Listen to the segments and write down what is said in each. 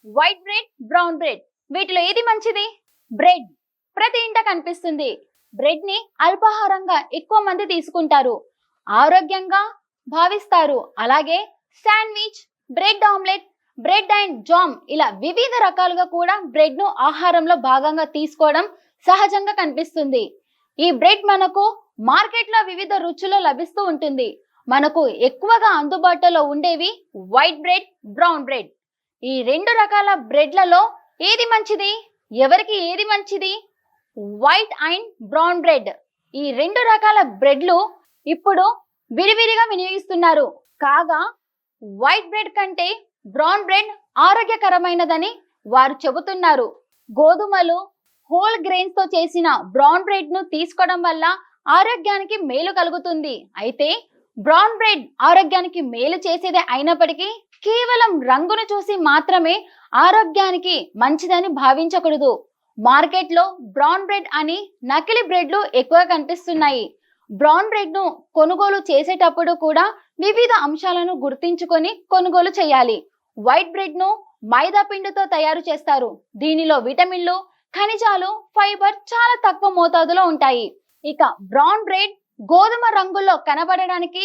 White bread, brown bread, వీటిలో ఏది మంచిది? బ్రెడ్ ప్రతి ఇంట కనిపిస్తుంది. బ్రెడ్ ని అల్పాహారంగా ఎక్కువ మంది తీసుకుంటారు, ఆరోగ్యంగా భావిస్తారు. అలాగే sandwich, bread omelette, bread and jam, ఇలా వివిధ రకాలుగా కూడా బ్రెడ్ ను ఆహారంలో భాగంగా తీసుకోవడం సహజంగా కనిపిస్తుంది. ఈ బ్రెడ్ మనకు మార్కెట్ లో వివిధ రుచుల్లో లభిస్తూ ఉంటుంది. మనకు ఎక్కువగా అందుబాటులో ఉండేవి వైట్ బ్రెడ్, బ్రౌన్ బ్రెడ్. ఈ రెండు రకాల బ్రెడ్లలో ఏది మంచిది? ఎవరికి ఏది మంచిది? వైట్ అండ్ బ్రౌన్ బ్రెడ్, ఈ రెండు రకాల బ్రెడ్లు ఇప్పుడు విరివిరిగా వినియోగిస్తున్నారు. కాగా వైట్ బ్రెడ్ కంటే బ్రౌన్ బ్రెడ్ ఆరోగ్యకరమైనదని వారు చెబుతున్నారు. గోధుమలు, హోల్ గ్రెయిన్స్ తో చేసిన బ్రౌన్ బ్రెడ్ ను తీసుకోవడం వల్ల ఆరోగ్యానికి మేలు కలుగుతుంది. అయితే బ్రౌన్ బ్రెడ్ ఆరోగ్యానికి మేలు చేసేదే అయినప్పటికీ కేవలం రంగును చూసి మాత్రమే ఆరోగ్యానికి మంచిదని భావించకూడదు. మార్కెట్ లో బ్రౌన్ బ్రెడ్ అని నకిలీ బ్రెడ్లు ఎక్కువ కనిపిస్తున్నాయి. బ్రౌన్ బ్రెడ్ ను కొనుగోలు చేసేటప్పుడు కూడా వివిధ అంశాలను గుర్తించుకొని కొనుగోలు చేయాలి. వైట్ బ్రెడ్ ను మైదా పిండితో తయారు చేస్తారు. దీనిలో విటమిన్లు, ఖనిజాలు, ఫైబర్ చాలా తక్కువ మోతాదులో ఉంటాయి. ఇక బ్రౌన్ బ్రెడ్ గోధుమ రంగుల్లో కనబడడానికి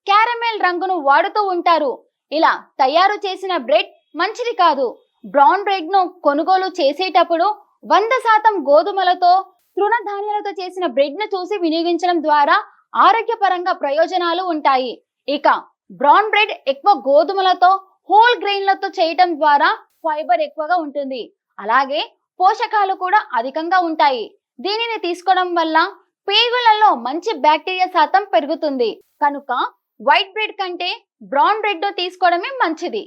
క్యారమెల్ రంగును వాడుతూ ఉంటారు. ఇలా తయారు చేసిన బ్రెడ్ మంచిది కాదు. బ్రౌన్ బ్రెడ్ ను కొనుగోలు చేసేటప్పుడు 100% గోధుమలతో, తృణధాన్యాలతో చేసిన బ్రెడ్ ను చూసి వినియోగించడం ద్వారా ఆరోగ్యపరంగా ప్రయోజనాలు ఉంటాయి. ఇక బ్రౌన్ బ్రెడ్ ఎక్కువ గోధుమలతో, హోల్ గ్రెయిన్లతో చేయటం ద్వారా ఫైబర్ ఎక్కువగా ఉంటుంది. అలాగే పోషకాలు కూడా అధికంగా ఉంటాయి. దీనిని తీసుకోవడం వల్ల పేగులలో మంచి బ్యాక్టీరియా శాతం పెరుగుతుంది. కనుక వైట్ బ్రెడ్ కంటే బ్రౌన్ బ్రెడ్ తీసుకోవడమే మంచిది.